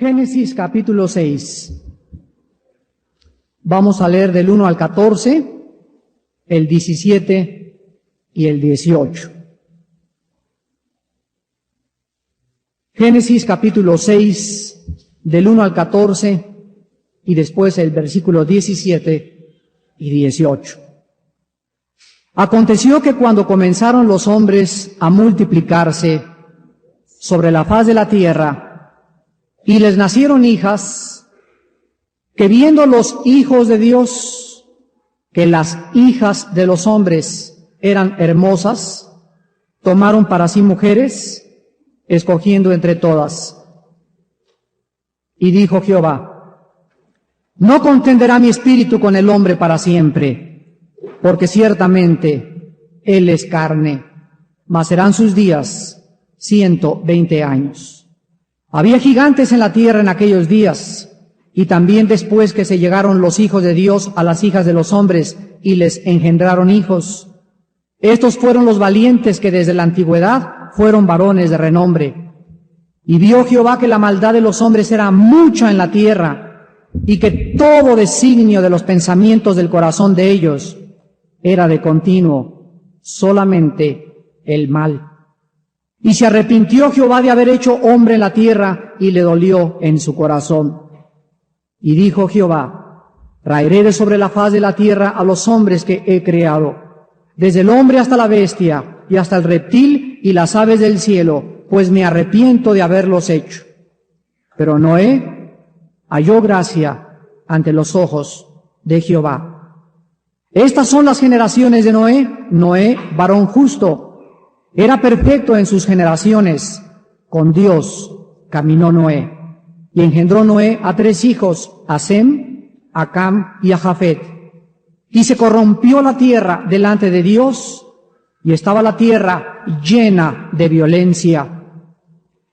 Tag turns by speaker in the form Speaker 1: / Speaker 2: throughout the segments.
Speaker 1: Génesis capítulo 6. Vamos a leer del 1 al 14, el 17 y el 18. Génesis capítulo 6, del 1 al 14 y después el versículo 17 y 18. Aconteció que cuando comenzaron los hombres a multiplicarse sobre la faz de la tierra, y les nacieron hijas, que viendo los hijos de Dios que las hijas de los hombres eran hermosas, tomaron para sí mujeres, escogiendo entre todas. Y dijo Jehová: no contenderá mi espíritu con el hombre para siempre, porque ciertamente él es carne, mas serán sus días 120 años. Había gigantes en la tierra en aquellos días, y también después que se llegaron los hijos de Dios a las hijas de los hombres y les engendraron hijos. Estos fueron los valientes que desde la antigüedad fueron varones de renombre. Y vio Jehová que la maldad de los hombres era mucha en la tierra, y que todo designio de los pensamientos del corazón de ellos era de continuo solamente el mal. Y se arrepintió Jehová de haber hecho hombre en la tierra, y le dolió en su corazón. Y dijo Jehová: raeré de sobre la faz de la tierra a los hombres que he creado, desde el hombre hasta la bestia, y hasta el reptil y las aves del cielo, pues me arrepiento de haberlos hecho. Pero Noé halló gracia ante los ojos de Jehová. Estas son las generaciones de Noé. Noé, varón justo, era perfecto en sus generaciones. Con Dios caminó Noé. Y engendró Noé a 3 hijos, a Sem, a Cam y a Jafet. Y se corrompió la tierra delante de Dios, y estaba la tierra llena de violencia.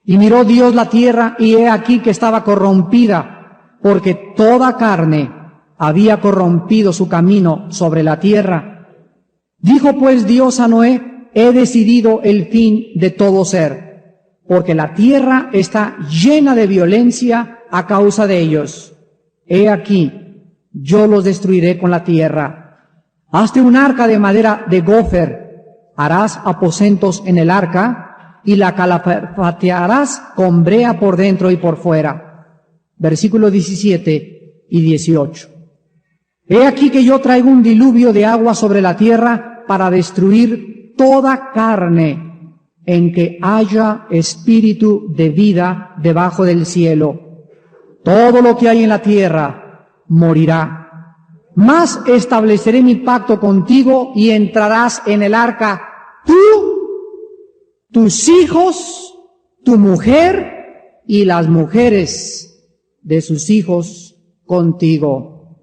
Speaker 1: Y miró Dios la tierra, y he aquí que estaba corrompida, porque toda carne había corrompido su camino sobre la tierra. Dijo pues Dios a Noé: he decidido el fin de todo ser, porque la tierra está llena de violencia a causa de ellos. He aquí, yo los destruiré con la tierra. Hazte un arca de madera de gofer, harás aposentos en el arca, y la calafatearás con brea por dentro y por fuera. Versículo 17 y 18. He aquí que yo traigo un diluvio de agua sobre la tierra para destruir toda carne en que haya espíritu de vida debajo del cielo. Todo lo que hay en la tierra morirá. Mas estableceré mi pacto contigo, y entrarás en el arca tú, tus hijos, tu mujer y las mujeres de sus hijos contigo.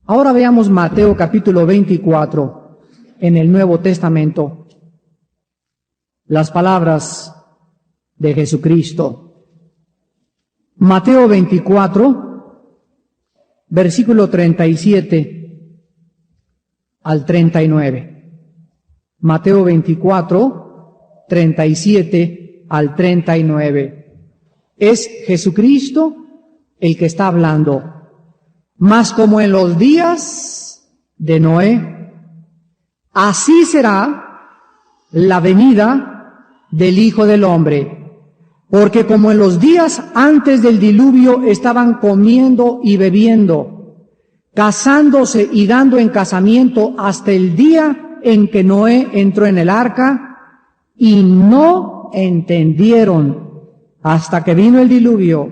Speaker 1: Ahora veamos Mateo capítulo 24 en el Nuevo Testamento. Las palabras de Jesucristo. Mateo 24, versículo 37 al 39. Mateo 24, 37 al 39. Es Jesucristo el que está hablando. Mas como en los días de Noé, así será la venida del Hijo del Hombre. Porque como en los días antes del diluvio estaban comiendo y bebiendo, casándose y dando en casamiento hasta el día en que Noé entró en el arca, y no entendieron hasta que vino el diluvio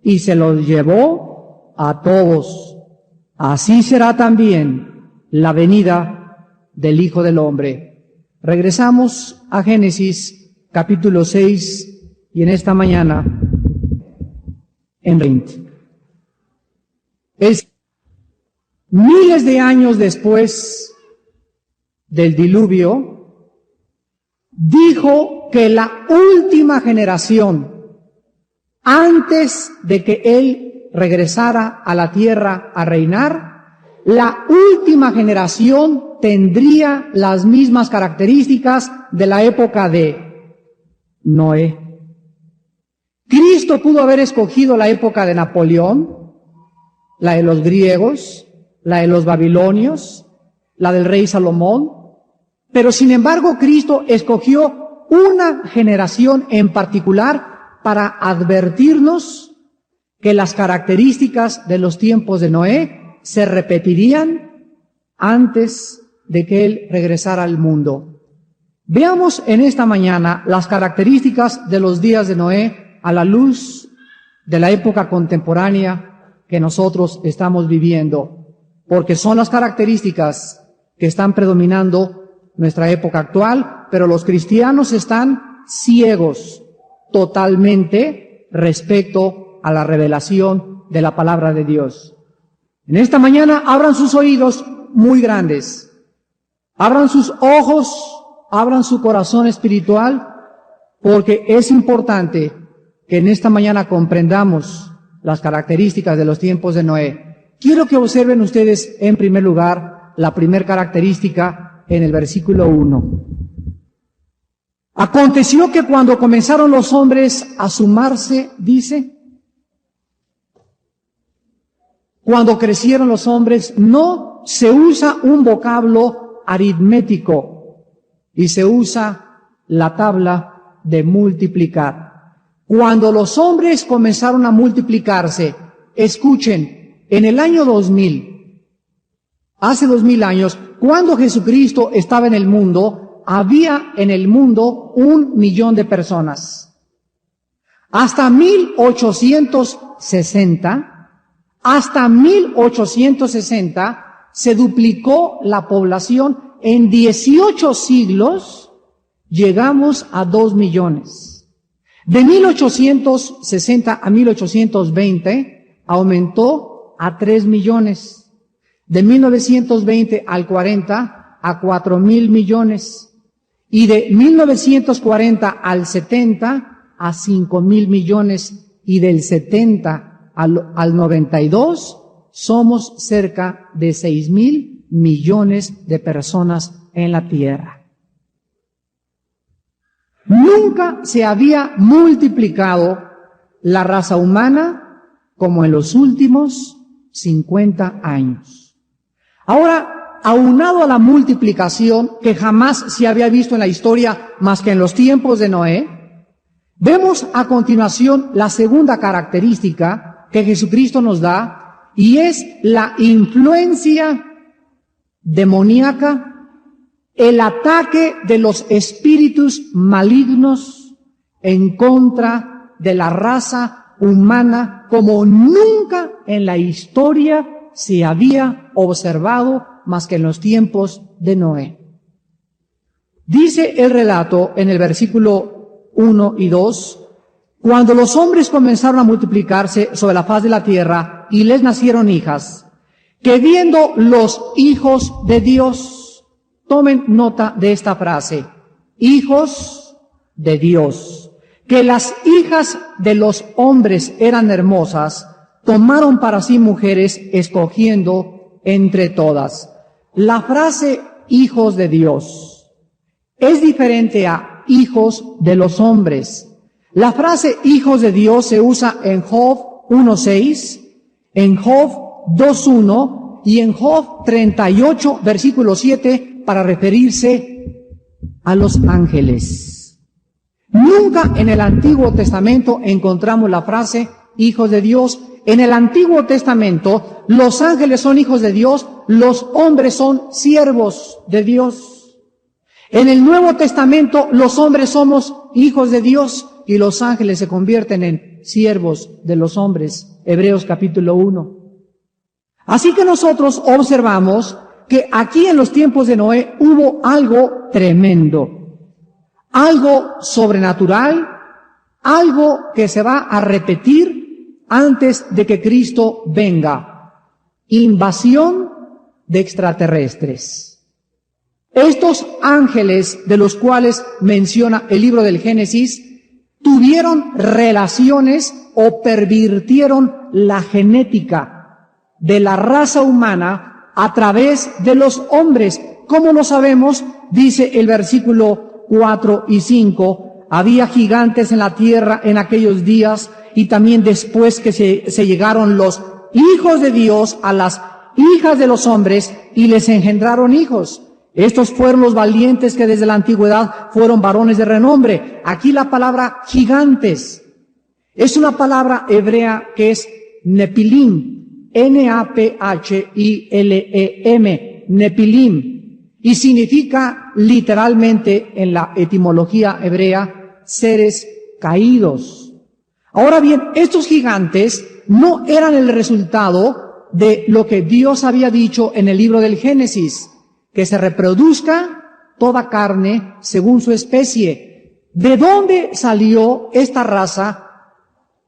Speaker 1: y se los llevó a todos. Así será también la venida del Hijo del Hombre. Regresamos a Génesis capítulo 6, y en esta mañana en 20. Miles de años después del diluvio, dijo que la última generación, antes de que él regresara a la tierra a reinar, la última generación tendría las mismas características de la época de Noé. Cristo pudo haber escogido la época de Napoleón, la de los griegos, la de los babilonios, la del rey Salomón, pero sin embargo Cristo escogió una generación en particular para advertirnos que las características de los tiempos de Noé se repetirían antes de que Él regresara al mundo. Veamos en esta mañana las características de los días de Noé a la luz de la época contemporánea que nosotros estamos viviendo, porque son las características que están predominando nuestra época actual, pero los cristianos están ciegos totalmente respecto a la revelación de la palabra de Dios. En esta mañana abran sus oídos muy grandes, abran sus ojos, abran su corazón espiritual, porque es importante que en esta mañana comprendamos las características de los tiempos de Noé. Quiero que observen ustedes en primer lugar la primera característica en el versículo 1. Aconteció que cuando comenzaron los hombres a sumarse, dice, cuando crecieron los hombres, no se usa un vocablo aritmético y se usa la tabla de multiplicar. Cuando los hombres comenzaron a multiplicarse, escuchen, en el año 2000, hace 2000 años, cuando Jesucristo estaba en el mundo, había en el mundo 1 millón de personas. Hasta 1860, se duplicó la población. En 18 siglos llegamos a 2 millones. De 1860 a 1820 aumentó a 3 millones. De 1920 al 40 a 4,000 millones. Y de 1940 al 70 a 5,000 millones. Y del 70 al 92 somos cerca de 6,000 millones de personas en la tierra. Nunca se había multiplicado la raza humana como en los últimos 50 años. Ahora, aunado a la multiplicación que jamás se había visto en la historia más que en los tiempos de Noé, vemos a continuación la segunda característica que Jesucristo nos da, y es la influencia demoníaca, el ataque de los espíritus malignos en contra de la raza humana como nunca en la historia se había observado más que en los tiempos de Noé. Dice el relato en el versículo 1 y 2, cuando los hombres comenzaron a multiplicarse sobre la faz de la tierra y les nacieron hijas, que viendo los hijos de Dios, tomen nota de esta frase, hijos de Dios, que las hijas de los hombres eran hermosas, tomaron para sí mujeres, escogiendo entre todas. La frase hijos de Dios es diferente a hijos de los hombres. La frase hijos de Dios se usa en Job 1:6, en Job 2:1 y en Job 38, versículo 7, para referirse a los ángeles. Nunca en el Antiguo Testamento encontramos la frase hijos de Dios. En el Antiguo Testamento los ángeles son hijos de Dios, los hombres son siervos de Dios. En el Nuevo Testamento los hombres somos hijos de Dios y los ángeles se convierten en siervos de los hombres. Hebreos capítulo 1. Así que nosotros observamos que aquí en los tiempos de Noé hubo algo tremendo, algo sobrenatural, algo que se va a repetir antes de que Cristo venga. Invasión de extraterrestres. Estos ángeles de los cuales menciona el libro del Génesis tuvieron relaciones o pervirtieron la genética de la raza humana a través de los hombres. ¿Cómo lo sabemos? Dice el versículo 4 y 5, había gigantes en la tierra en aquellos días, y también después que se llegaron los hijos de Dios a las hijas de los hombres y les engendraron hijos. Estos fueron los valientes que desde la antigüedad fueron varones de renombre. Aquí la palabra gigantes es una palabra hebrea que es Nepilim, N-A-P-H-I-L-E-M, Nepilim, y significa literalmente en la etimología hebrea seres caídos. Ahora bien, estos gigantes no eran el resultado de lo que Dios había dicho en el libro del Génesis, que se reproduzca toda carne según su especie. ¿De dónde salió esta raza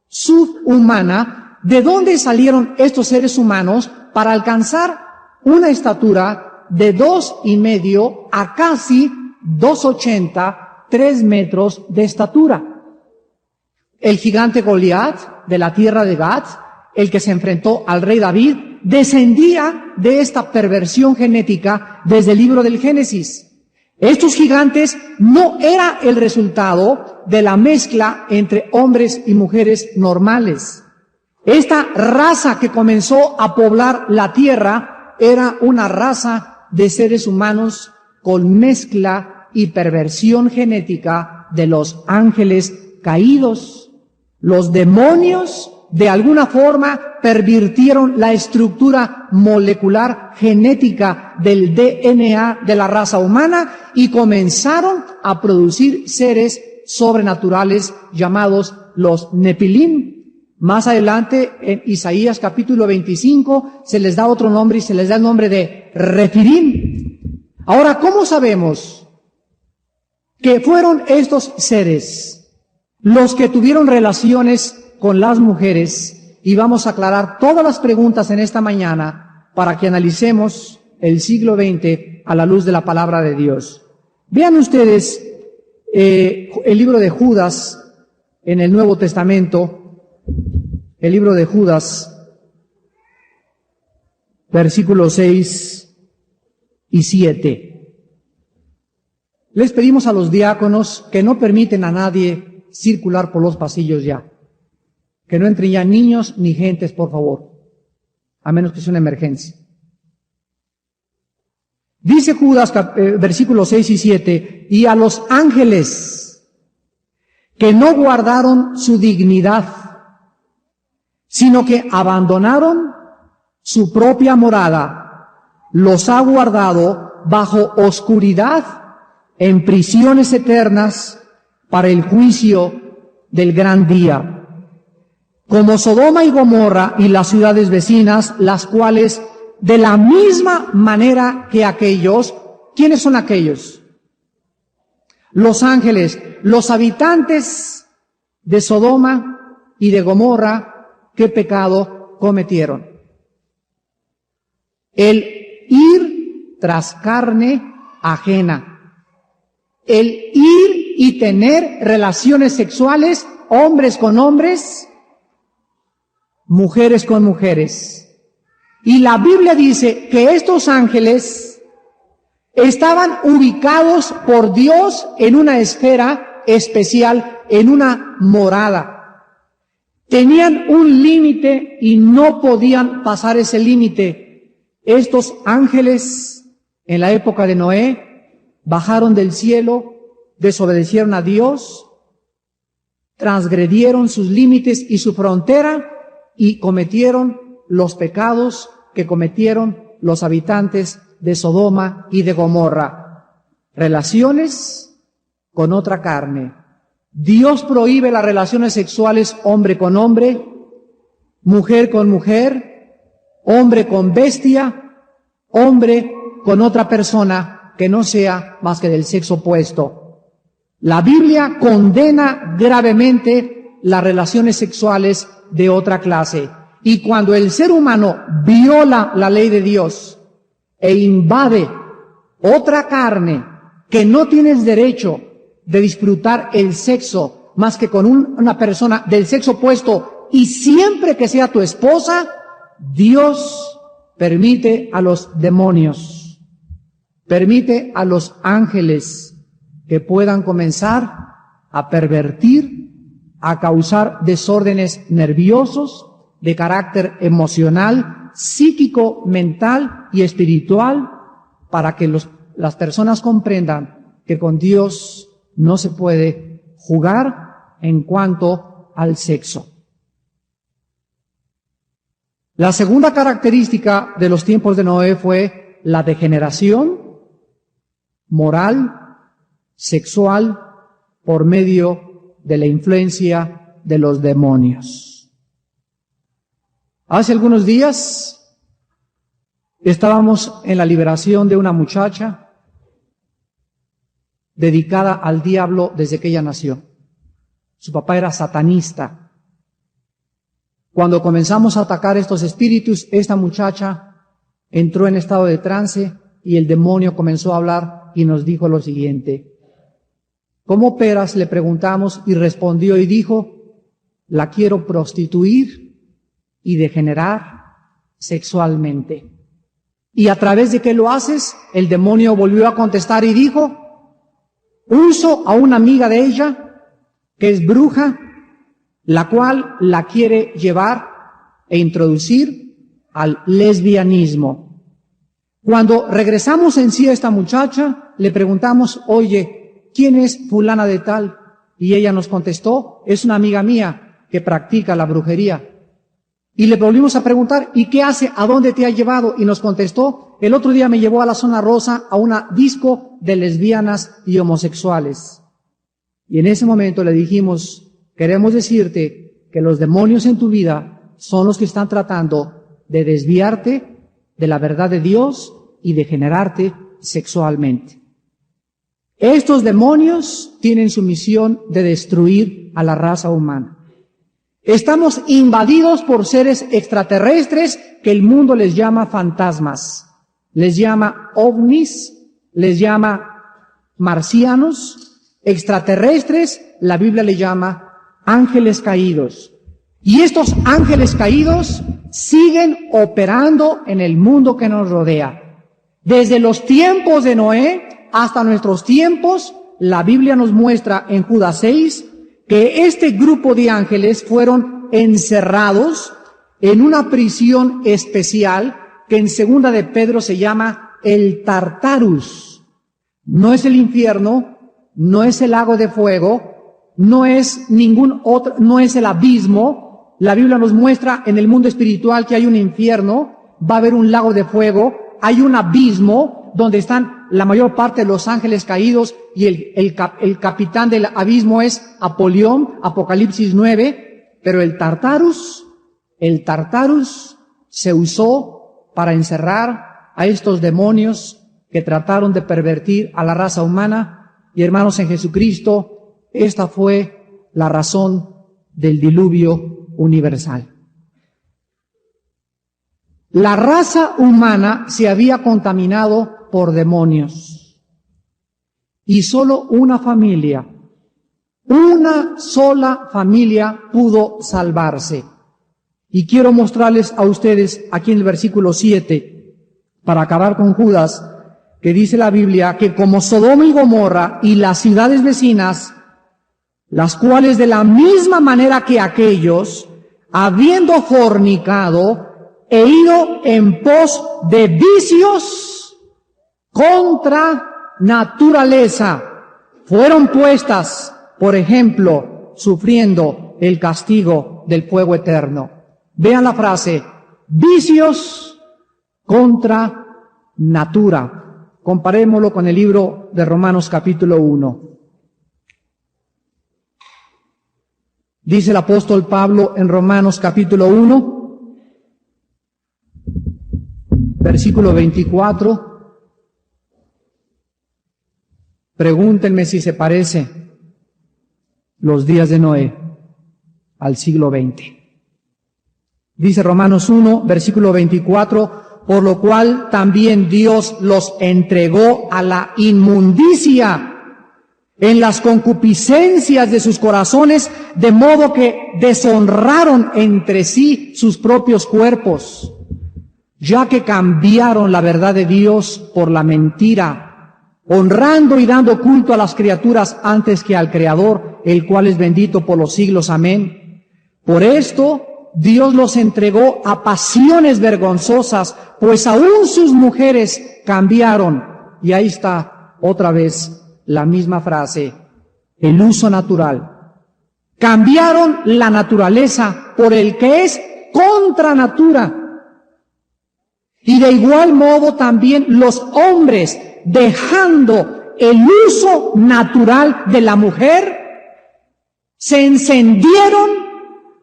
Speaker 1: subhumana? ¿De dónde salieron estos seres humanos para alcanzar una estatura de 2,5 a casi 2,80, 3 metros de estatura? El gigante Goliat de la tierra de Gat, el que se enfrentó al rey David, descendía de esta perversión genética desde el libro del Génesis. Estos gigantes no era el resultado de la mezcla entre hombres y mujeres normales. Esta raza que comenzó a poblar la tierra era una raza de seres humanos con mezcla y perversión genética de los ángeles caídos. Los demonios de alguna forma pervirtieron la estructura molecular genética del DNA de la raza humana y comenzaron a producir seres sobrenaturales llamados los Nepilim. Más adelante, en Isaías capítulo 25, se les da otro nombre y se les da el nombre de Refirim. Ahora, ¿cómo sabemos que fueron estos seres los que tuvieron relaciones con las mujeres? Y vamos a aclarar todas las preguntas en esta mañana para que analicemos el siglo XX a la luz de la palabra de Dios. Vean ustedes el libro de Judas en el Nuevo Testamento, el libro de Judas, versículos 6 y 7. Les pedimos a los diáconos que no permiten a nadie circular por los pasillos ya. Que no entren ya niños ni gentes, por favor, a menos que sea una emergencia. Dice Judas, versículos 6 y 7, y a los ángeles que no guardaron su dignidad, sino que abandonaron su propia morada, los ha guardado bajo oscuridad en prisiones eternas para el juicio del gran día. Como Sodoma y Gomorra y las ciudades vecinas, las cuales de la misma manera que aquellos, ¿quiénes son aquellos? Los ángeles, los habitantes de Sodoma y de Gomorra, ¿qué pecado cometieron? El ir tras carne ajena, el ir y tener relaciones sexuales, hombres con hombres, mujeres con mujeres. Y la Biblia dice que estos ángeles estaban ubicados por Dios en una esfera especial, en una morada. Tenían un límite y no podían pasar ese límite. Estos ángeles, en la época de Noé, bajaron del cielo, desobedecieron a Dios, transgredieron sus límites y su frontera, y cometieron los pecados que cometieron los habitantes de Sodoma y de Gomorra. Relaciones con otra carne. Dios prohíbe las relaciones sexuales hombre con hombre, mujer con mujer, hombre con bestia, hombre con otra persona que no sea más que del sexo opuesto. La Biblia condena gravemente las relaciones sexuales de otra clase. Y cuando el ser humano viola la ley de Dios e invade otra carne que no tienes derecho de disfrutar el sexo más que con una persona del sexo opuesto y siempre que sea tu esposa, Dios permite a los demonios, permite a los ángeles que puedan comenzar a pervertir, a causar desórdenes nerviosos de carácter emocional, psíquico, mental y espiritual, para que las personas comprendan que con Dios no se puede jugar en cuanto al sexo. La segunda característica de los tiempos de Noé fue la degeneración moral, sexual, por medio de la influencia de los demonios. Hace algunos días estábamos en la liberación de una muchacha dedicada al diablo desde que ella nació. Su papá era satanista. Cuando comenzamos a atacar estos espíritus, esta muchacha entró en estado de trance y el demonio comenzó a hablar y nos dijo lo siguiente. ¿Cómo operas? Le preguntamos y respondió y dijo, la quiero prostituir y degenerar sexualmente. ¿Y a través de qué lo haces? El demonio volvió a contestar y dijo, uso a una amiga de ella que es bruja, la cual la quiere llevar e introducir al lesbianismo. Cuando regresamos en sí a esta muchacha, le preguntamos, oye, ¿quién es fulana de tal? Y ella nos contestó, es una amiga mía que practica la brujería. Y le volvimos a preguntar, ¿y qué hace? ¿A dónde te ha llevado? Y nos contestó, el otro día me llevó a la zona rosa a una disco de lesbianas y homosexuales. Y en ese momento le dijimos, queremos decirte que los demonios en tu vida son los que están tratando de desviarte de la verdad de Dios y de generarte sexualmente. Estos demonios tienen su misión de destruir a la raza humana. Estamos invadidos por seres extraterrestres que el mundo les llama fantasmas, les llama ovnis, les llama marcianos, extraterrestres, la Biblia le llama ángeles caídos. Y estos ángeles caídos siguen operando en el mundo que nos rodea. Desde los tiempos de Noé hasta nuestros tiempos, la Biblia nos muestra en Judas 6 que este grupo de ángeles fueron encerrados en una prisión especial que en segunda de Pedro se llama el Tartarus. No es el infierno, no es el lago de fuego, no es ningún otro, no es el abismo. La Biblia nos muestra en el mundo espiritual que hay un infierno, va a haber un lago de fuego, hay un abismo donde están la mayor parte de los ángeles caídos y el capitán del abismo es Apolión, Apocalipsis 9, pero el Tartarus se usó para encerrar a estos demonios que trataron de pervertir a la raza humana. Y hermanos en Jesucristo, esta fue la razón del diluvio universal. La raza humana se había contaminado por demonios y solo una sola familia pudo salvarse. Y quiero mostrarles a ustedes aquí en el versículo 7, para acabar con Judas, que dice la Biblia que como Sodoma y Gomorra y las ciudades vecinas, las cuales de la misma manera que aquellos, habiendo fornicado e ido en pos de vicios contra naturaleza, fueron puestas, por ejemplo, sufriendo el castigo del fuego eterno. Vean la frase, vicios contra natura. Comparémoslo con el libro de Romanos capítulo 1. Dice el apóstol Pablo en Romanos capítulo 1, versículo 24. Pregúntenme si se parece los días de Noé al siglo XX. Dice Romanos 1, versículo 24, por lo cual también Dios los entregó a la inmundicia en las concupiscencias de sus corazones, de modo que deshonraron entre sí sus propios cuerpos, ya que cambiaron la verdad de Dios por la mentira, honrando y dando culto a las criaturas antes que al Creador, el cual es bendito por los siglos. Amén. Por esto Dios los entregó a pasiones vergonzosas, pues aún sus mujeres cambiaron. Y ahí está otra vez la misma frase, el uso natural. Cambiaron la naturaleza por el que es contra natura. Y de igual modo también los hombres, dejando el uso natural de la mujer, se encendieron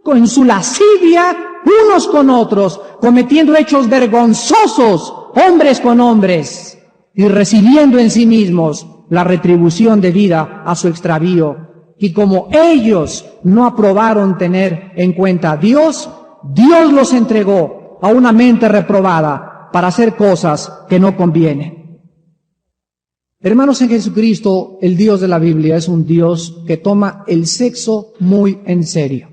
Speaker 1: con su lascivia unos con otros, cometiendo hechos vergonzosos, hombres con hombres, y recibiendo en sí mismos la retribución debida a su extravío. Y como ellos no aprobaron tener en cuenta a Dios, Dios los entregó a una mente reprobada para hacer cosas que no convienen. Hermanos, en Jesucristo, el Dios de la Biblia es un Dios que toma el sexo muy en serio,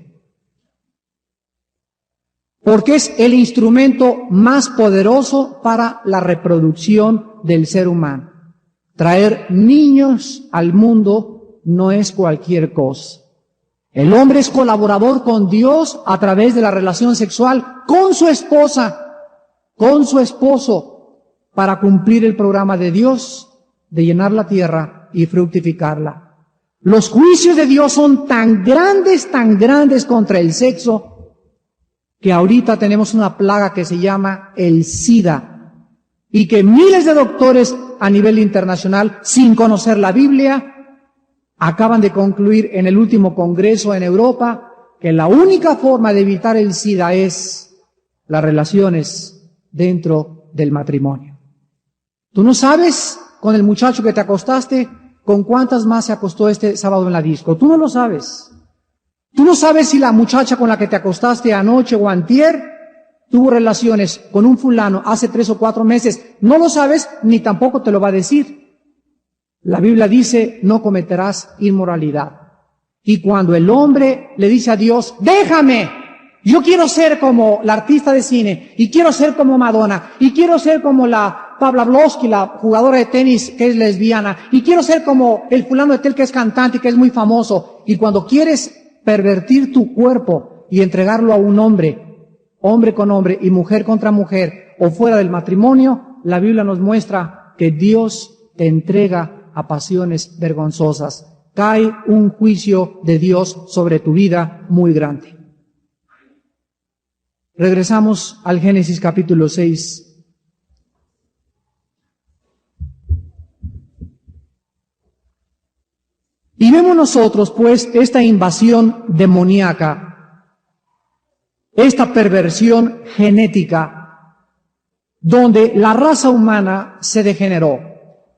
Speaker 1: porque es el instrumento más poderoso para la reproducción del ser humano. Traer niños al mundo no es cualquier cosa. El hombre es colaborador con Dios a través de la relación sexual con su esposa, con su esposo, para cumplir el programa de Dios de llenar la tierra y fructificarla. Los juicios de Dios son tan grandes contra el sexo, que ahorita tenemos una plaga que se llama el SIDA, y que miles de doctores a nivel internacional, sin conocer la Biblia, acaban de concluir en el último congreso en Europa que la única forma de evitar el SIDA es las relaciones dentro del matrimonio. Tú no sabes con el muchacho que te acostaste con cuántas más se acostó este sábado en la disco. Tú no lo sabes. Tú no sabes si la muchacha con la que te acostaste anoche o antier tuvo relaciones con un fulano hace 3 o 4 meses. No lo sabes ni tampoco te lo va a decir. La Biblia dice, no cometerás inmoralidad. Y cuando el hombre le dice a Dios, déjame, yo quiero ser como la artista de cine, y quiero ser como Madonna, y quiero ser como la Pavlovsky, la jugadora de tenis que es lesbiana, y quiero ser como el fulano de tel que es cantante y que es muy famoso. Y cuando quieres pervertir tu cuerpo y entregarlo a un hombre, hombre con hombre y mujer contra mujer, o fuera del matrimonio, la Biblia nos muestra que Dios te entrega a pasiones vergonzosas. Cae un juicio de Dios sobre tu vida muy grande. Regresamos al Génesis capítulo 6. Y vemos nosotros, pues, esta invasión demoníaca, esta perversión genética, donde la raza humana se degeneró.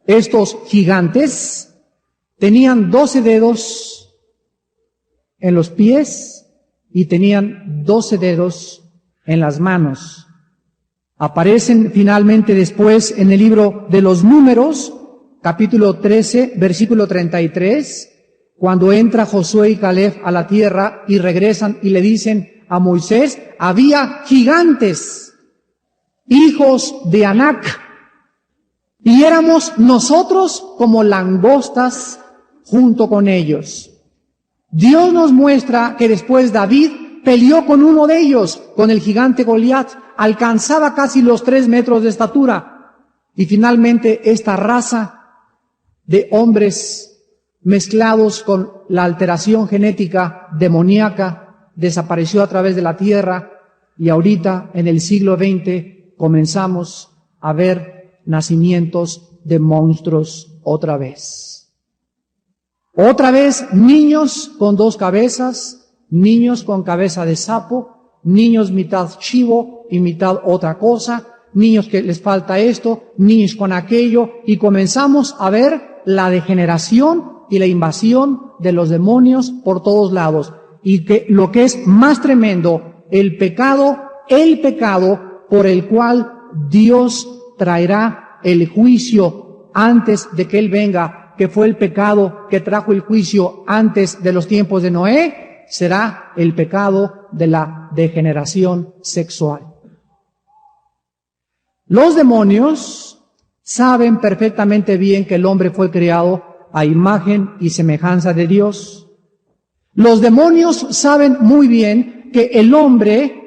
Speaker 1: Estos gigantes tenían 12 dedos en los pies y tenían 12 dedos en las manos. Aparecen finalmente después en el libro de los Números, capítulo 13, versículo 33, cuando entra Josué y Caleb a la tierra y regresan y le dicen a Moisés, había gigantes, hijos de Anac, y éramos nosotros como langostas junto con ellos. Dios nos muestra que después David peleó con uno de ellos, con el gigante Goliat, alcanzaba casi los 3 metros de estatura, y finalmente esta raza de hombres mezclados con la alteración genética demoníaca desapareció a través de la tierra, y ahorita en el siglo XX comenzamos a ver nacimientos de monstruos otra vez. Otra vez niños con 2 cabezas, niños con cabeza de sapo, niños mitad chivo y mitad otra cosa, niños que les falta esto, niños con aquello, y comenzamos a ver la degeneración y la invasión de los demonios por todos lados. Y que lo que es más tremendo, el pecado por el cual Dios traerá el juicio antes de que Él venga, que fue el pecado que trajo el juicio antes de los tiempos de Noé, será el pecado de la degeneración sexual. Los demonios saben perfectamente bien que el hombre fue creado a imagen y semejanza de Dios. Los demonios saben muy bien que el hombre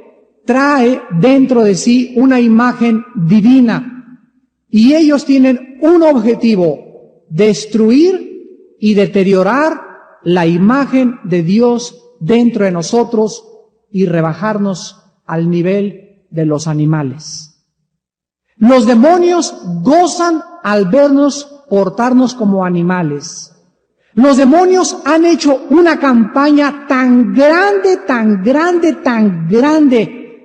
Speaker 1: trae dentro de sí una imagen divina y ellos tienen un objetivo: destruir y deteriorar la imagen de Dios dentro de nosotros y rebajarnos al nivel de los animales. Los demonios gozan al vernos portarnos como animales. Los demonios han hecho una campaña tan grande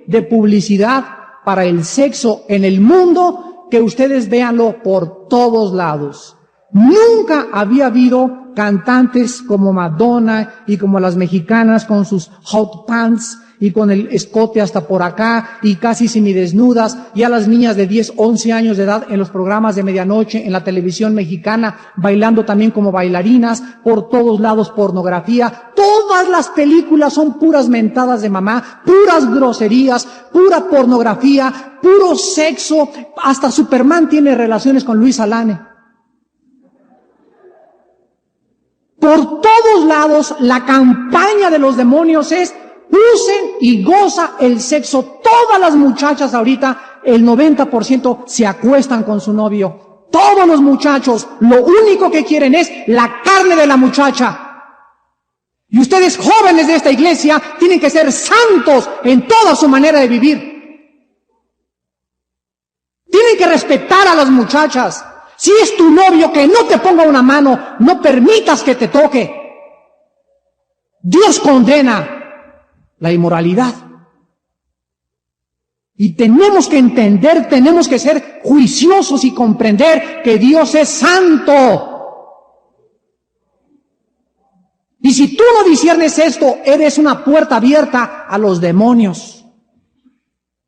Speaker 1: de publicidad para el sexo en el mundo que ustedes véanlo por todos lados. Nunca había habido cantantes como Madonna y como las mexicanas con sus hot pants y con el escote hasta por acá y casi semidesnudas, y a las niñas de 10, 11 años de edad en los programas de medianoche en la televisión mexicana bailando también como bailarinas, por todos lados pornografía. Todas las películas son puras mentadas de mamá, puras groserías, pura pornografía, puro sexo. Hasta Superman tiene relaciones con Luisa Lane. Por todos lados la campaña de los demonios es: usen y goza el sexo. Todas las muchachas ahorita, el 90% se acuestan con su novio. Todos los muchachos, lo único que quieren es la carne de la muchacha. Y ustedes, jóvenes de esta iglesia, tienen que ser santos en toda su manera de vivir. Tienen que respetar a las muchachas. Si es tu novio, que no te ponga una mano, no permitas que te toque. Dios condena la inmoralidad. Y tenemos que entender, tenemos que ser juiciosos y comprender que Dios es santo. Y si tú no disciernes esto, eres una puerta abierta a los demonios.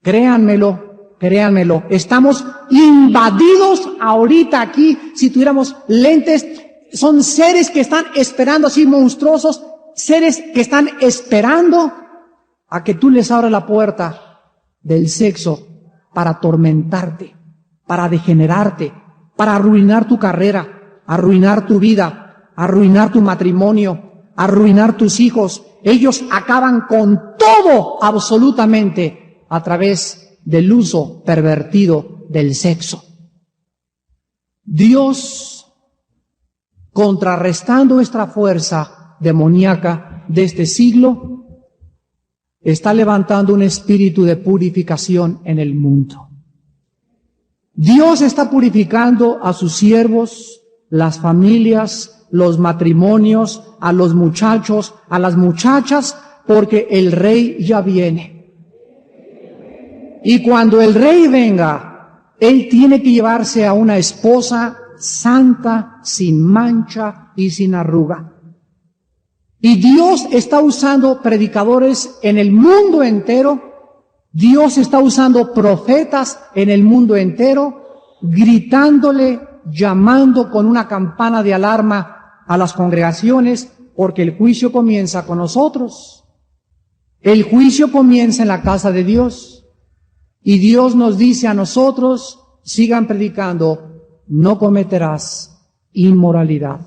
Speaker 1: Créanmelo, créanmelo. Estamos invadidos ahorita aquí. Si tuviéramos lentes, son seres que están esperando, así monstruosos, seres que están esperando a que tú les abras la puerta del sexo para atormentarte, para degenerarte, para arruinar tu carrera, arruinar tu vida, arruinar tu matrimonio, arruinar tus hijos. Ellos acaban con todo absolutamente a través del uso pervertido del sexo. Dios, contrarrestando esta fuerza demoníaca de este siglo, está levantando un espíritu de purificación en el mundo. Dios está purificando a sus siervos, las familias, los matrimonios, a los muchachos, a las muchachas, porque el Rey ya viene. Y cuando el Rey venga, Él tiene que llevarse a una esposa santa, sin mancha y sin arruga. Y Dios está usando predicadores en el mundo entero. Dios está usando profetas en el mundo entero, gritándole, llamando con una campana de alarma a las congregaciones, porque el juicio comienza con nosotros. El juicio comienza en la casa de Dios. Y Dios nos dice a nosotros: sigan predicando, no cometerás inmoralidad.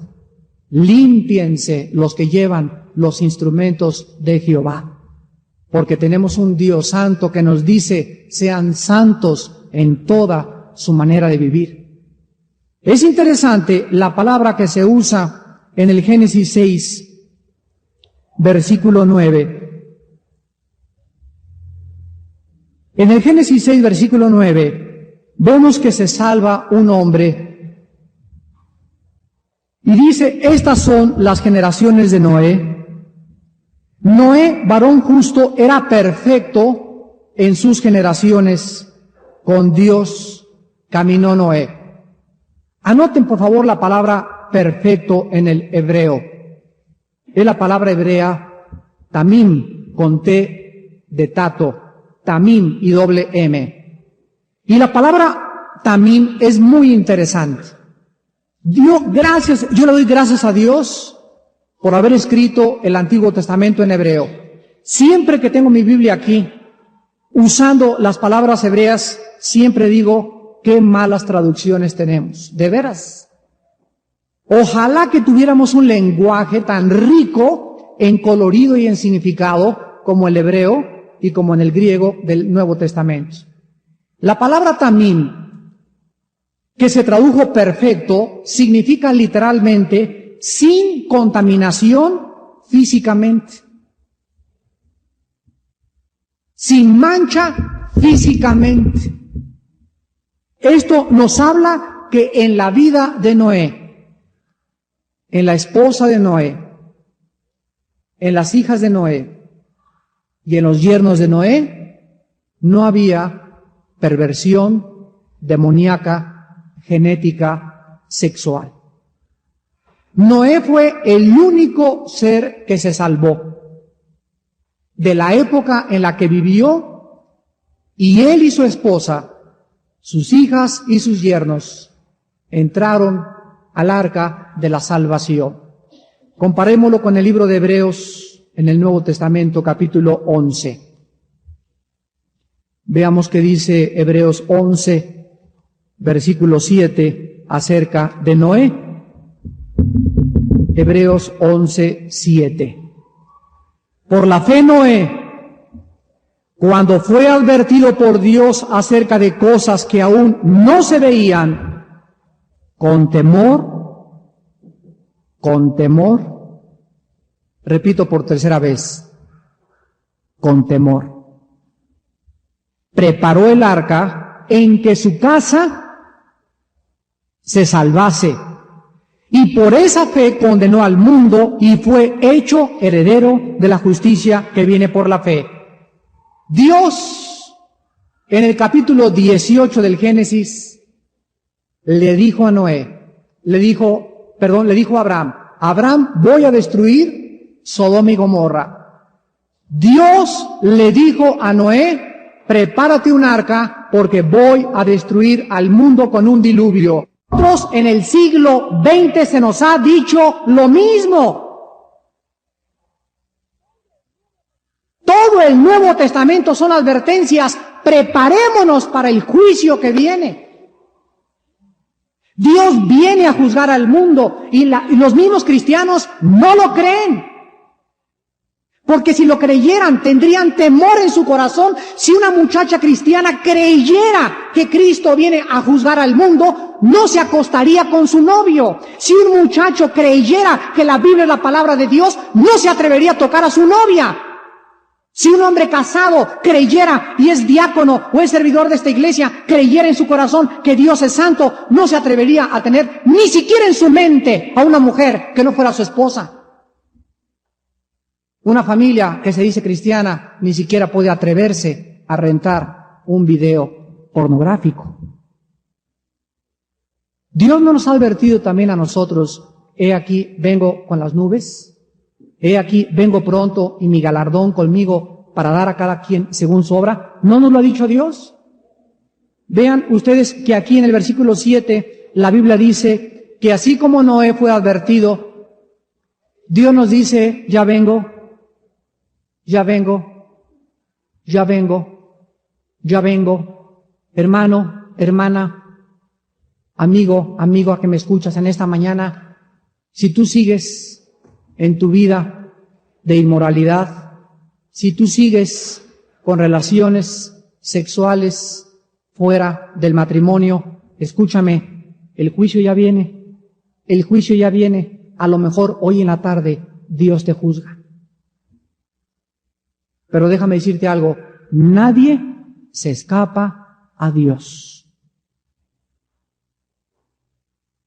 Speaker 1: Límpiense los que llevan los instrumentos de Jehová, porque tenemos un Dios santo que nos dice: sean santos en toda su manera de vivir. Es interesante la palabra que se usa en el Génesis 6, versículo 9. En el Génesis 6, versículo 9, vemos que se salva un hombre. Y dice: estas son las generaciones de Noé. Noé, varón justo, era perfecto en sus generaciones. Con Dios caminó Noé. Anoten por favor la palabra perfecto en el hebreo. Es la palabra hebrea tamim, con T de tato, tamim y doble M. Y la palabra tamim es muy interesante. Yo le doy gracias a Dios por haber escrito el Antiguo Testamento en hebreo. Siempre que tengo mi Biblia aquí, usando las palabras hebreas, siempre digo: qué malas traducciones tenemos. De veras. Ojalá que tuviéramos un lenguaje tan rico en colorido y en significado como el hebreo y como en el griego del Nuevo Testamento. La palabra tamim, que se tradujo perfecto, significa literalmente sin contaminación físicamente, sin mancha físicamente. Esto nos habla que en la vida de Noé, en la esposa de Noé, en las hijas de Noé y en los yernos de Noé, no había perversión demoníaca, genética, sexual. Noé fue el único ser que se salvó de la época en la que vivió, y él y su esposa, sus hijas y sus yernos, entraron al arca de la salvación. Comparémoslo con el libro de Hebreos en el Nuevo Testamento, capítulo 11. Veamos qué dice Hebreos 11, versículo 7, acerca de Noé. Hebreos 11, 7. Por la fe Noé, cuando fue advertido por Dios acerca de cosas que aún no se veían, con temor, repito por tercera vez, con temor, preparó el arca en que su casa se salvase, y por esa fe condenó al mundo y fue hecho heredero de la justicia que viene por la fe. Dios, en el capítulo 18 del Génesis, le dijo a Noé, le dijo a Abraham, Abraham, voy a destruir Sodoma y Gomorra. Dios le dijo a Noé, prepárate un arca porque voy a destruir al mundo con un diluvio. Nosotros en el siglo XX se nos ha dicho lo mismo. Todo el Nuevo Testamento son advertencias, preparémonos para el juicio que viene. Dios viene a juzgar al mundo y los mismos cristianos no lo creen. Porque si lo creyeran, tendrían temor en su corazón. Si una muchacha cristiana creyera que Cristo viene a juzgar al mundo, no se acostaría con su novio. Si un muchacho creyera que la Biblia es la palabra de Dios, no se atrevería a tocar a su novia. Si un hombre casado creyera y es diácono o es servidor de esta iglesia, creyera en su corazón que Dios es santo, no se atrevería a tener ni siquiera en su mente a una mujer que no fuera su esposa. Una familia que se dice cristiana ni siquiera puede atreverse a rentar un video pornográfico. Dios no nos ha advertido también a nosotros, he aquí vengo con las nubes, he aquí vengo pronto y mi galardón conmigo para dar a cada quien según su obra. ¿No nos lo ha dicho Dios? Vean ustedes que aquí en el versículo 7 la Biblia dice que así como Noé fue advertido, Dios nos dice, ya vengo. Hermano, hermana, amigo, a que me escuchas en esta mañana, si tú sigues en tu vida de inmoralidad, si tú sigues con relaciones sexuales fuera del matrimonio, escúchame, el juicio ya viene, a lo mejor hoy en la tarde Dios te juzga. Pero déjame decirte algo, nadie se escapa a Dios.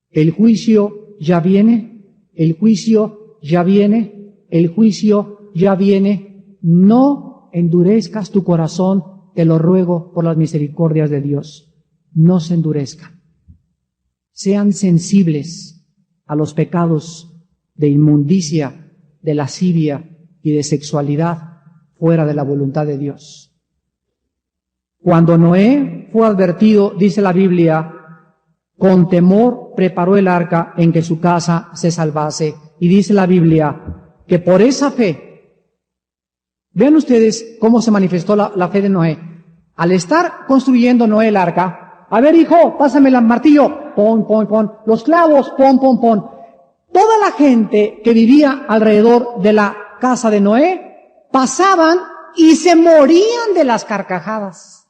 Speaker 1: El juicio ya viene, No endurezcas tu corazón, te lo ruego por las misericordias de Dios. No se endurezcan. Sean sensibles a los pecados de inmundicia, de lascivia y de sexualidad fuera de la voluntad de Dios. Cuando Noé fue advertido, dice la Biblia, con temor preparó el arca en que su casa se salvase. Y dice la Biblia que por esa fe, vean ustedes cómo se manifestó la fe de Noé. Al estar construyendo Noé el arca, a ver hijo, pásame el martillo, pon, los clavos, pon. Toda la gente que vivía alrededor de la la casa de Noé, pasaban y se morían de las carcajadas.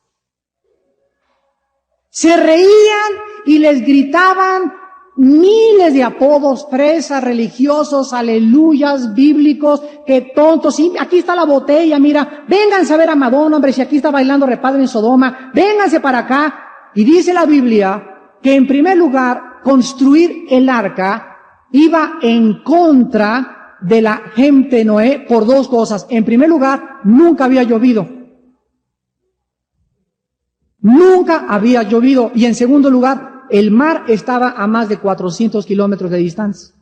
Speaker 1: Se reían y les gritaban miles de apodos, fresas, religiosos, aleluyas, bíblicos, que tontos, sí, aquí está la botella, mira, vénganse a ver a Madonna, hombre, si aquí está bailando repadre en Sodoma, vénganse para acá. Y dice la Biblia que en primer lugar, construir el arca iba en contra de la gente de Noé por dos cosas. En primer lugar, nunca había llovido. Nunca había llovido. Y en segundo lugar, el mar estaba a más de 400 kilómetros de distancia.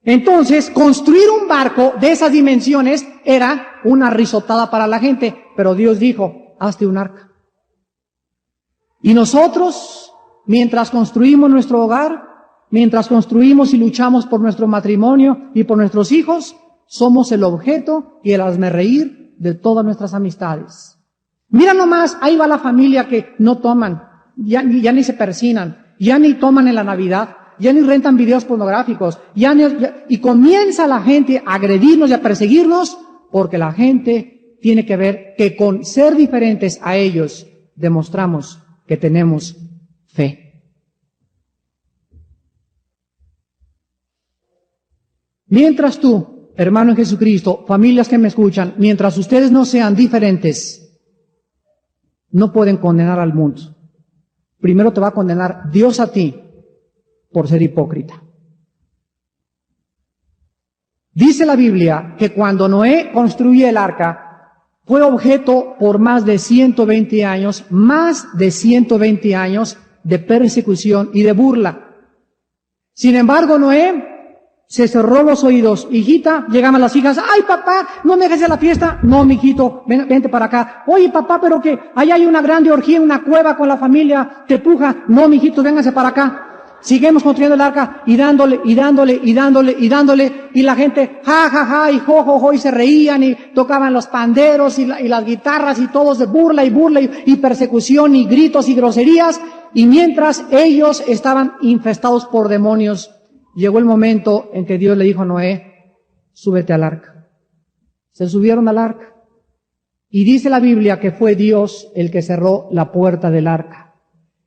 Speaker 1: Entonces, construir un barco de esas dimensiones era una risotada para la gente. Pero Dios dijo, hazte un arca. Y nosotros, mientras construimos nuestro hogar, mientras construimos y luchamos por nuestro matrimonio y por nuestros hijos, somos el objeto y el hazmerreír de todas nuestras amistades. Mira nomás, ahí va la familia que no toman, ya ni se persinan, ya ni toman en la Navidad, ya ni rentan videos pornográficos, y comienza la gente a agredirnos y a perseguirnos, porque la gente tiene que ver que con ser diferentes a ellos demostramos que tenemos fe. Mientras tú, hermano en Jesucristo, familias que me escuchan, mientras ustedes no sean diferentes, no pueden condenar al mundo. Primero te va a condenar Dios a ti por ser hipócrita. Dice la Biblia que cuando Noé construye el arca, fue objeto por más de 120 años de persecución y de burla. Sin embargo, Noé se cerró los oídos. Hijita, llegaban las hijas, ay papá, no me dejes de la fiesta. No, mijito, vente para acá. Oye papá, pero que allá hay una grande orgía en una cueva con la familia, te puja. No, mijito, vénganse para acá. Seguimos construyendo el arca y dándole, y la gente, ja, ja, ja, y jo, jo, jo, y se reían y tocaban los panderos y las guitarras y todos de burla y persecución y gritos y groserías. Y mientras ellos estaban infestados por demonios, llegó el momento en que Dios le dijo a Noé, súbete al arca. Se subieron al arca. Y dice la Biblia que fue Dios el que cerró la puerta del arca.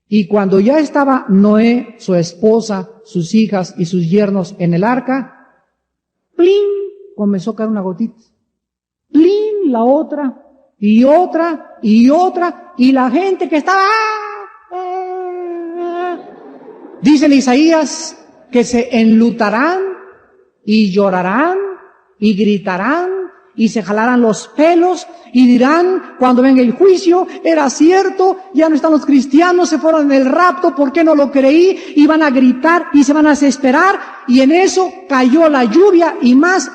Speaker 1: Y cuando ya estaba Noé, su esposa, sus hijas y sus yernos en el arca, ¡plin! Comenzó a caer una gotita. ¡Plin! La otra, y otra, y la gente que estaba... Dice en Isaías que se enlutarán, y llorarán, y gritarán, y se jalarán los pelos, y dirán, cuando venga el juicio, era cierto, ya no están los cristianos, se fueron en el rapto, ¿por qué no lo creí? Y van a gritar, y se van a desesperar, y en eso cayó la lluvia, y más,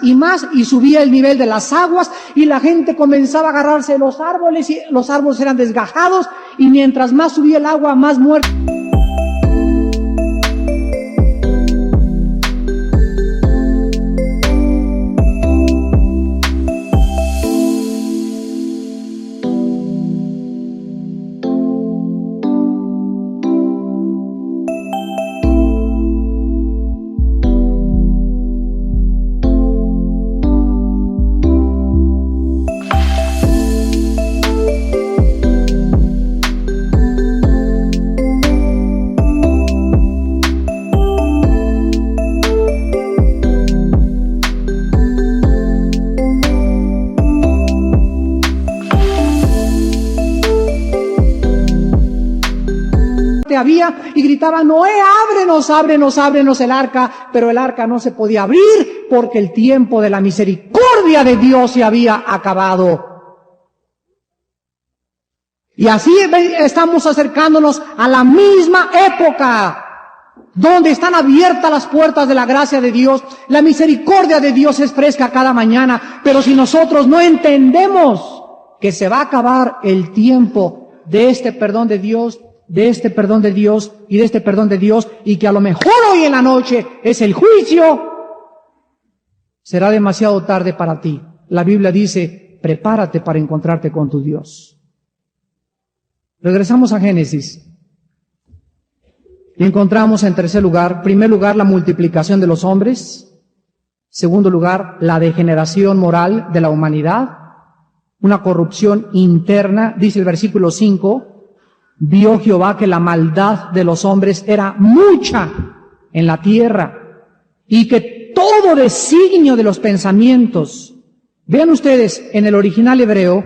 Speaker 1: y subía el nivel de las aguas, y la gente comenzaba a agarrarse de los árboles, y los árboles eran desgajados, y mientras más subía el agua, más muertos. Había y gritaba, Noé, ábrenos el arca, pero el arca no se podía abrir porque el tiempo de la misericordia de Dios se había acabado. Y así estamos acercándonos a la misma época donde están abiertas las puertas de la gracia de Dios. La misericordia de Dios es fresca cada mañana, pero si nosotros no entendemos que se va a acabar el tiempo de este perdón de Dios, de este perdón de Dios y de este perdón de Dios, y que a lo mejor hoy en la noche es el juicio, será demasiado tarde para ti. La Biblia dice, prepárate para encontrarte con tu Dios. Regresamos a Génesis. Y encontramos en primer lugar, la multiplicación de los hombres. Segundo lugar, la degeneración moral de la humanidad, una corrupción interna. Dice el versículo 5, vio Jehová que la maldad de los hombres era mucha en la tierra y que todo designio de los pensamientos, vean ustedes, en el original hebreo,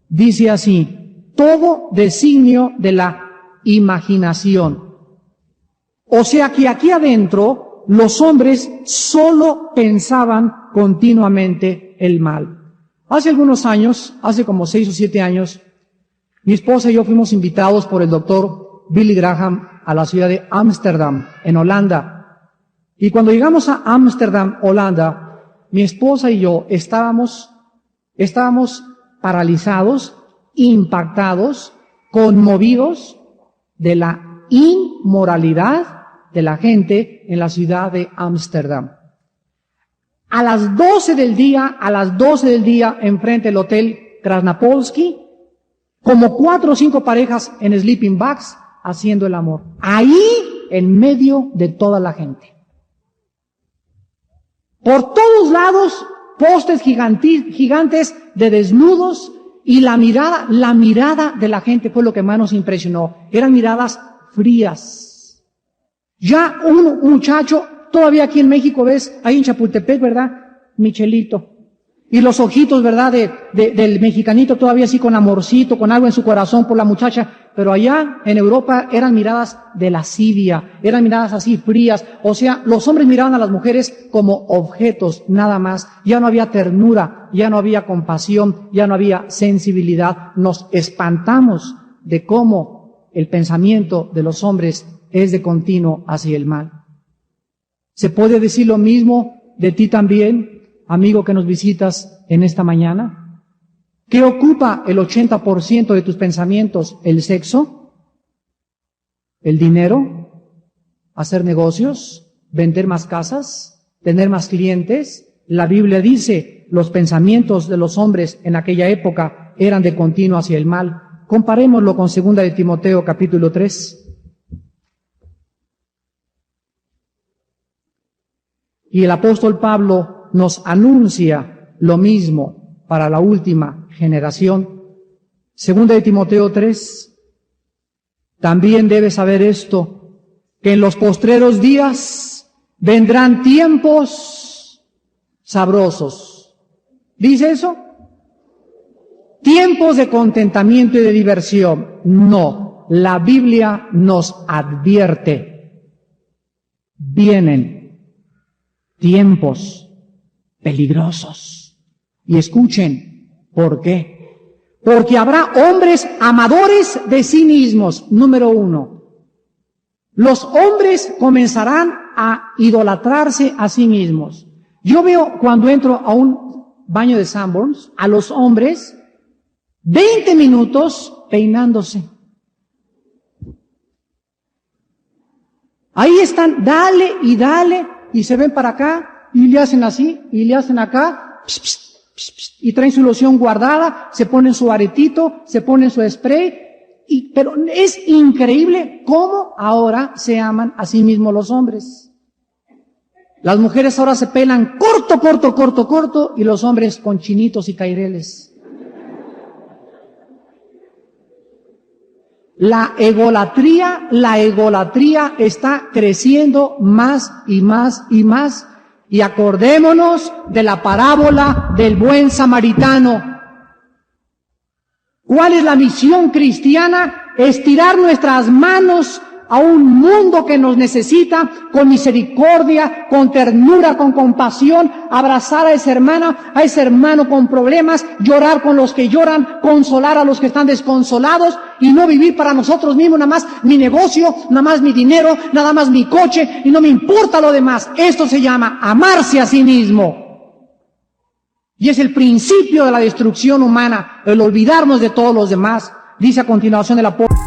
Speaker 1: dice así, todo designio de la imaginación. O sea que aquí adentro los hombres solo pensaban continuamente el mal. Hace algunos años, hace como 6 o 7 años, mi esposa y yo fuimos invitados por el doctor Billy Graham a la ciudad de Ámsterdam, en Holanda. Y cuando llegamos a Ámsterdam, Holanda, mi esposa y yo estábamos paralizados, impactados, conmovidos de la inmoralidad de la gente en la ciudad de Ámsterdam. A las 12 del día, enfrente del hotel Krasnapolski, como 4 o 5 parejas en sleeping bags haciendo el amor. Ahí, en medio de toda la gente. Por todos lados, postes gigantes de desnudos, y la mirada de la gente fue lo que más nos impresionó. Eran miradas frías. Ya un muchacho, todavía aquí en México ves, ahí en Chapultepec, ¿verdad? Michelito. Y los ojitos, ¿verdad? Del mexicanito todavía así con amorcito, con algo en su corazón por la muchacha. Pero allá en Europa eran miradas de lascivia, eran miradas así frías. O sea, los hombres miraban a las mujeres como objetos, nada más. Ya no había ternura, ya no había compasión, ya no había sensibilidad. Nos espantamos de cómo el pensamiento de los hombres es de continuo hacia el mal. ¿Se puede decir lo mismo de ti también, amigo que nos visitas en esta mañana? ¿Qué ocupa el 80% de tus pensamientos? ¿El sexo? ¿El dinero? ¿Hacer negocios? ¿Vender más casas? ¿Tener más clientes? La Biblia dice, los pensamientos de los hombres en aquella época eran de continuo hacia el mal. Comparémoslo con 2 de Timoteo capítulo 3. Y el apóstol Pablo nos anuncia lo mismo para la última generación. 2 de Timoteo 3. También debes saber esto, que en los postreros días vendrán tiempos sabrosos. ¿Dice eso? Tiempos de contentamiento y de diversión. No, la Biblia nos advierte. Vienen tiempos peligrosos. Y escuchen, ¿por qué? Porque habrá hombres amadores de sí mismos. Número 1. Los hombres comenzarán a idolatrarse a sí mismos. Yo veo cuando entro a un baño de Sanborns, a los hombres, 20 minutos peinándose. Ahí están, dale, y se ven para acá, y le hacen así, y le hacen acá, y traen su loción guardada, se ponen su aretito, se ponen su spray, pero es increíble cómo ahora se aman a sí mismos los hombres. Las mujeres ahora se pelan corto, y los hombres con chinitos y caireles. La egolatría está creciendo más y más y más. Y acordémonos de la parábola del buen samaritano. ¿Cuál es la misión cristiana? Estirar nuestras manos a un mundo que nos necesita con misericordia, con ternura, con compasión, abrazar a ese hermano con problemas, llorar con los que lloran, consolar a los que están desconsolados y no vivir para nosotros mismos, nada más mi negocio, nada más mi dinero, nada más mi coche y no me importa lo demás. Esto se llama amarse a sí mismo. Y es el principio de la destrucción humana, el olvidarnos de todos los demás. Dice a continuación el apóstol.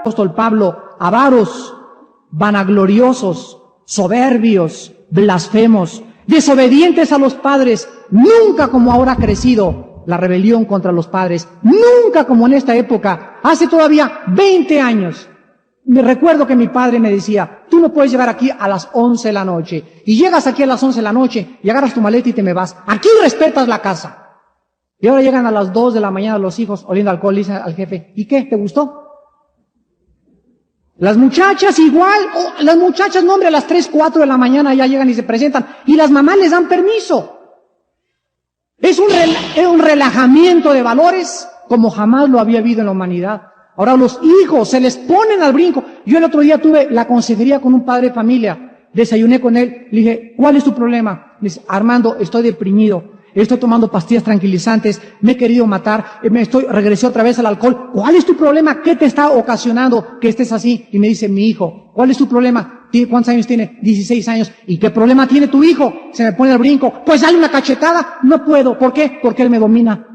Speaker 1: apóstol Pablo, avaros, vanagloriosos, soberbios, blasfemos, desobedientes a los padres, nunca como ahora ha crecido la rebelión contra los padres, nunca como en esta época, hace todavía 20 años. Me recuerdo que mi padre me decía, tú no puedes llegar aquí a las 11 de la noche, y llegas aquí a las 11 de la noche, y agarras tu maleta y te me vas. Aquí respetas la casa. Y ahora llegan a las 2 de la mañana los hijos oliendo alcohol, y dicen al jefe, ¿y qué? ¿Te gustó? Las muchachas igual, las muchachas, no hombre, a las 3, 4 de la mañana ya llegan y se presentan, y las mamás les dan permiso. Es un relajamiento de valores como jamás lo había habido en la humanidad. Ahora los hijos se les ponen al brinco. Yo el otro día tuve la consejería con un padre de familia, desayuné con él, le dije, ¿cuál es tu problema? Me dice, Armando, estoy deprimido. Estoy tomando pastillas tranquilizantes, me he querido matar, regresé otra vez al alcohol. ¿Cuál es tu problema? ¿Qué te está ocasionando que estés así? Y me dice mi hijo, ¿cuál es tu problema? ¿Cuántos años tiene? 16 años. ¿Y qué problema tiene tu hijo? Se me pone al brinco. Pues dale una cachetada. No puedo. ¿Por qué? Porque él me domina.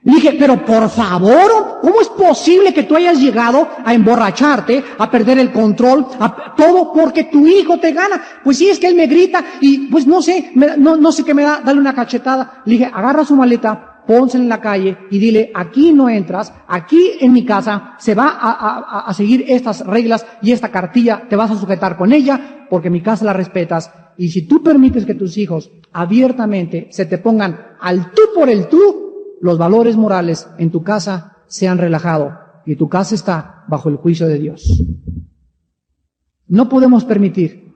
Speaker 1: Le dije, pero por favor, ¿cómo es posible que tú hayas llegado a emborracharte, a perder el control, a todo porque tu hijo te gana? Pues sí, es que él me grita y pues no sé, no sé qué me da, dale una cachetada. Le dije, agarra su maleta, pónsela en la calle y dile, aquí no entras, aquí en mi casa se va a seguir estas reglas y esta cartilla, te vas a sujetar con ella porque mi casa la respetas. Y si tú permites que tus hijos abiertamente se te pongan al tú por el tú, los valores morales en tu casa se han relajado y tu casa está bajo el juicio de Dios. No podemos permitir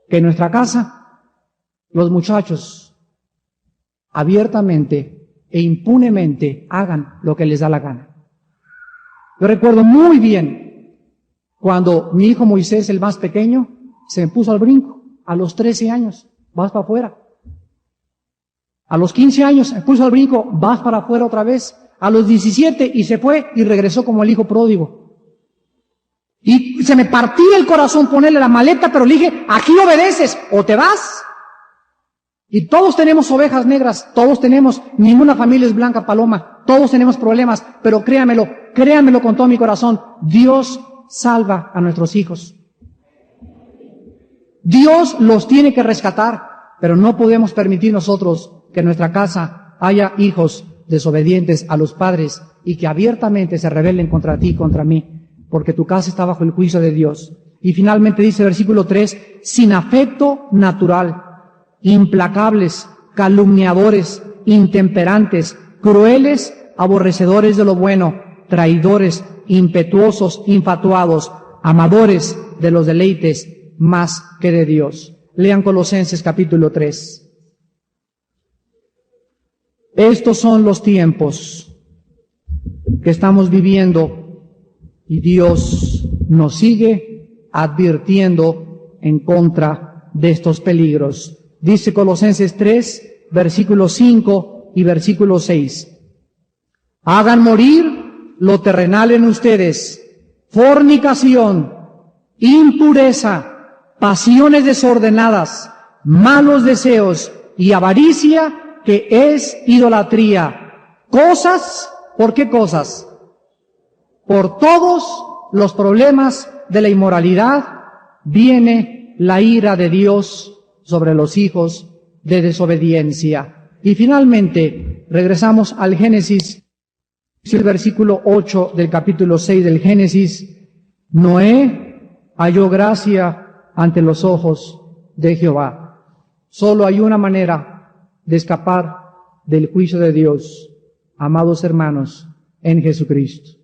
Speaker 1: que en nuestra casa los muchachos abiertamente e impunemente hagan lo que les da la gana. Yo recuerdo muy bien cuando mi hijo Moisés, el más pequeño, se me puso al brinco a los 13 años, vas para afuera. A los 15 años se puso al brinco, vas para afuera otra vez. A los 17 y se fue y regresó como el hijo pródigo. Y se me partía el corazón ponerle la maleta, pero le dije, aquí obedeces o te vas. Y todos tenemos ovejas negras, todos tenemos, ninguna familia es blanca paloma, todos tenemos problemas, pero créanmelo con todo mi corazón, Dios salva a nuestros hijos. Dios los tiene que rescatar, pero no podemos permitir nosotros que en nuestra casa haya hijos desobedientes a los padres y que abiertamente se rebelen contra ti y contra mí, porque tu casa está bajo el juicio de Dios. Y finalmente dice versículo 3, sin afecto natural, implacables, calumniadores, intemperantes, crueles, aborrecedores de lo bueno, traidores, impetuosos, infatuados, amadores de los deleites más que de Dios. Lean Colosenses capítulo 3. Estos son los tiempos que estamos viviendo y Dios nos sigue advirtiendo en contra de estos peligros. Dice Colosenses 3, versículo 5 y versículo 6. Hagan morir lo terrenal en ustedes, fornicación, impureza, pasiones desordenadas, malos deseos y avaricia, que es idolatría. Cosas, ¿por qué cosas? Por todos los problemas de la inmoralidad viene la ira de Dios sobre los hijos de desobediencia. Y finalmente, regresamos al Génesis, el versículo 8 del capítulo 6 del Génesis. Noé halló gracia ante los ojos de Jehová. Solo hay una manera de escapar del juicio de Dios, amados hermanos, en Jesucristo.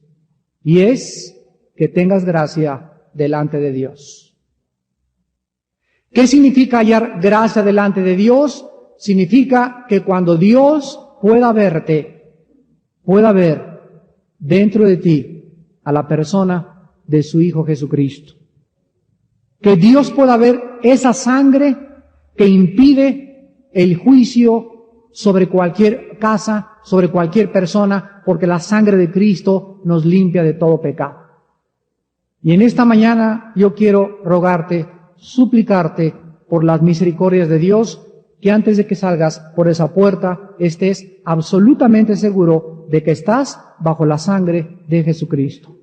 Speaker 1: Y es que tengas gracia delante de Dios. ¿Qué significa hallar gracia delante de Dios? Significa que cuando Dios pueda verte, pueda ver dentro de ti a la persona de su Hijo Jesucristo. Que Dios pueda ver esa sangre que impide el juicio sobre cualquier casa, sobre cualquier persona, porque la sangre de Cristo nos limpia de todo pecado. Y en esta mañana yo quiero rogarte, suplicarte por las misericordias de Dios, que antes de que salgas por esa puerta estés absolutamente seguro de que estás bajo la sangre de Jesucristo.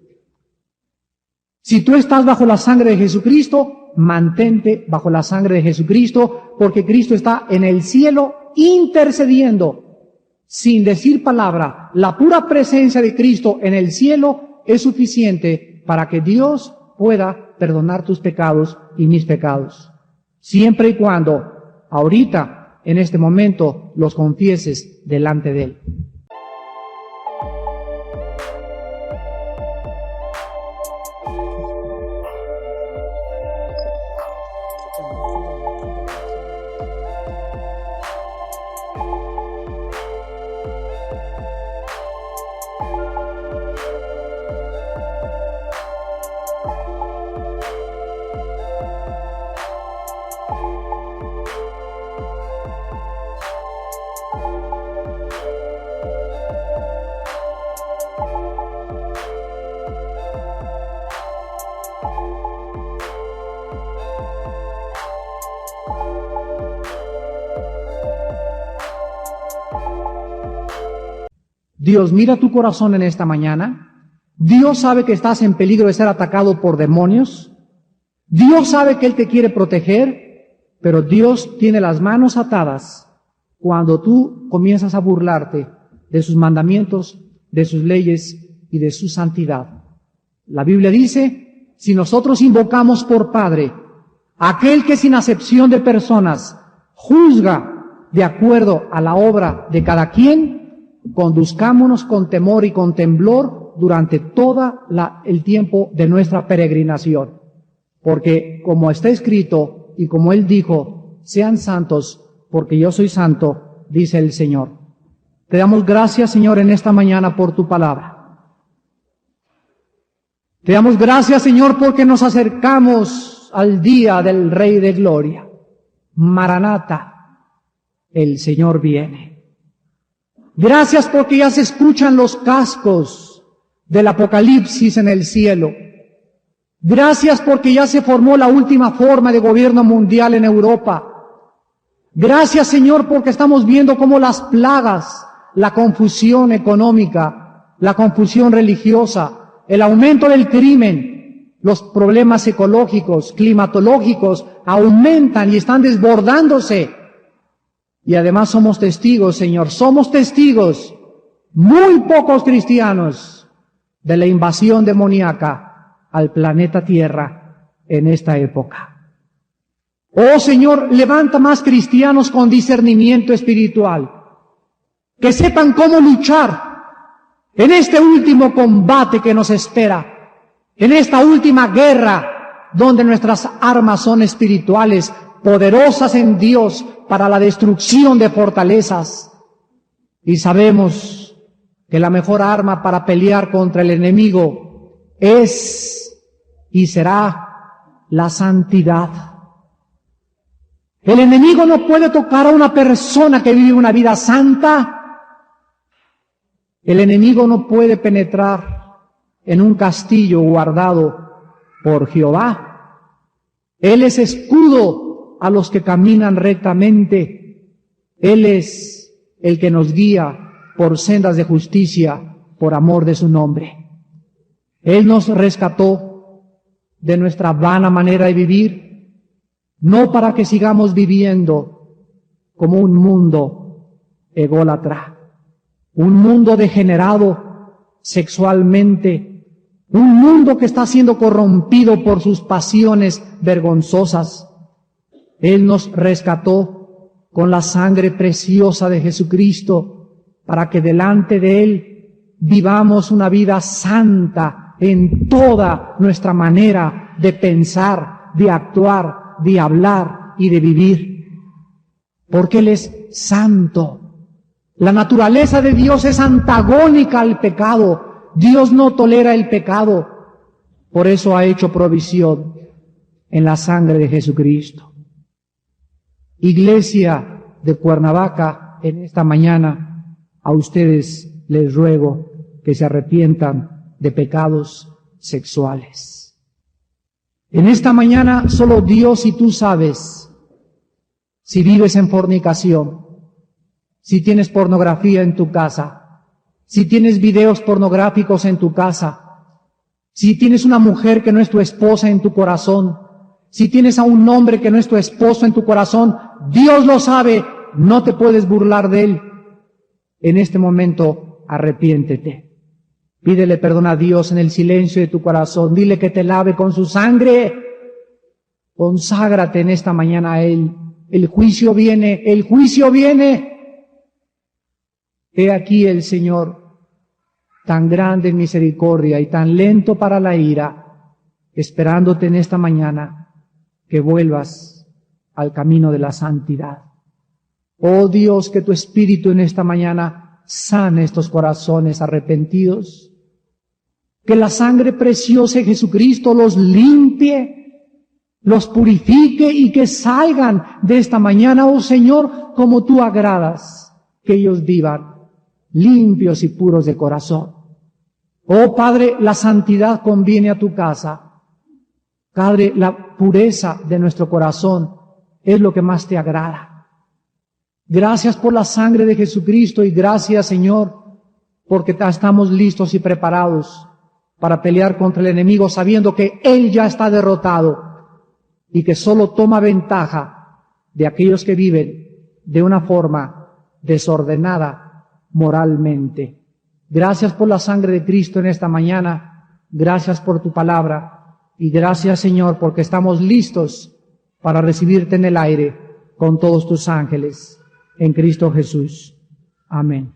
Speaker 1: Si tú estás bajo la sangre de Jesucristo, mantente bajo la sangre de Jesucristo, porque Cristo está en el cielo intercediendo, sin decir palabra. La pura presencia de Cristo en el cielo es suficiente para que Dios pueda perdonar tus pecados y mis pecados, siempre y cuando, ahorita, en este momento, los confieses delante de Él. Dios mira tu corazón en esta mañana. Dios sabe que estás en peligro de ser atacado por demonios. Dios sabe que Él te quiere proteger, pero Dios tiene las manos atadas cuando tú comienzas a burlarte de sus mandamientos, de sus leyes y de su santidad. La Biblia dice, si nosotros invocamos por Padre aquel que sin acepción de personas juzga de acuerdo a la obra de cada quien, conduzcámonos con temor y con temblor durante todo el tiempo de nuestra peregrinación. Porque como está escrito y como Él dijo, sean santos porque yo soy santo, dice el Señor. Te damos gracias, Señor, en esta mañana por tu palabra. Te damos gracias, Señor, porque nos acercamos al día del Rey de Gloria. Maranata, el Señor viene. Gracias porque ya se escuchan los cascos del Apocalipsis en el cielo. Gracias porque ya se formó la última forma de gobierno mundial en Europa. Gracias, Señor, porque estamos viendo cómo las plagas, la confusión económica, la confusión religiosa, el aumento del crimen, los problemas ecológicos, climatológicos aumentan y están desbordándose. Y además somos testigos, Señor, somos testigos, muy pocos cristianos, de la invasión demoníaca al planeta Tierra en esta época. Oh Señor, levanta más cristianos con discernimiento espiritual, que sepan cómo luchar en este último combate que nos espera, en esta última guerra donde nuestras armas son espirituales, poderosas en Dios para la destrucción de fortalezas. Y sabemos que la mejor arma para pelear contra el enemigo es y será la santidad. El enemigo no puede tocar a una persona que vive una vida santa. El enemigo no puede penetrar en un castillo guardado por Jehová. Él es escudo a los que caminan rectamente. Él es el que nos guía por sendas de justicia, por amor de su nombre. Él nos rescató de nuestra vana manera de vivir, no para que sigamos viviendo como un mundo ególatra, un mundo degenerado sexualmente, un mundo que está siendo corrompido por sus pasiones vergonzosas. Él nos rescató con la sangre preciosa de Jesucristo para que delante de Él vivamos una vida santa en toda nuestra manera de pensar, de actuar, de hablar y de vivir. Porque Él es santo. La naturaleza de Dios es antagónica al pecado. Dios no tolera el pecado. Por eso ha hecho provisión en la sangre de Jesucristo. Iglesia de Cuernavaca, en esta mañana a ustedes les ruego que se arrepientan de pecados sexuales. En esta mañana solo Dios y tú sabes si vives en fornicación, si tienes pornografía en tu casa, si tienes videos pornográficos en tu casa, si tienes una mujer que no es tu esposa en tu corazón, si tienes a un hombre que no es tu esposo en tu corazón, Dios lo sabe, no te puedes burlar de él. En este momento, arrepiéntete. Pídele perdón a Dios en el silencio de tu corazón. Dile que te lave con su sangre. Conságrate en esta mañana a Él. El juicio viene, el juicio viene. He aquí el Señor, tan grande en misericordia y tan lento para la ira, esperándote en esta mañana que vuelvas al camino de la santidad. Oh Dios, que tu Espíritu en esta mañana sane estos corazones arrepentidos. Que la sangre preciosa de Jesucristo los limpie, los purifique y que salgan de esta mañana, oh Señor, como tú agradas, que ellos vivan limpios y puros de corazón. Oh Padre, la santidad conviene a tu casa. Padre, la pureza de nuestro corazón es lo que más te agrada. Gracias por la sangre de Jesucristo y gracias, Señor, porque estamos listos y preparados para pelear contra el enemigo, sabiendo que Él ya está derrotado y que solo toma ventaja de aquellos que viven de una forma desordenada moralmente. Gracias por la sangre de Cristo en esta mañana, gracias por tu palabra y gracias, Señor, porque estamos listos para recibirte en el aire con todos tus ángeles. En Cristo Jesús. Amén.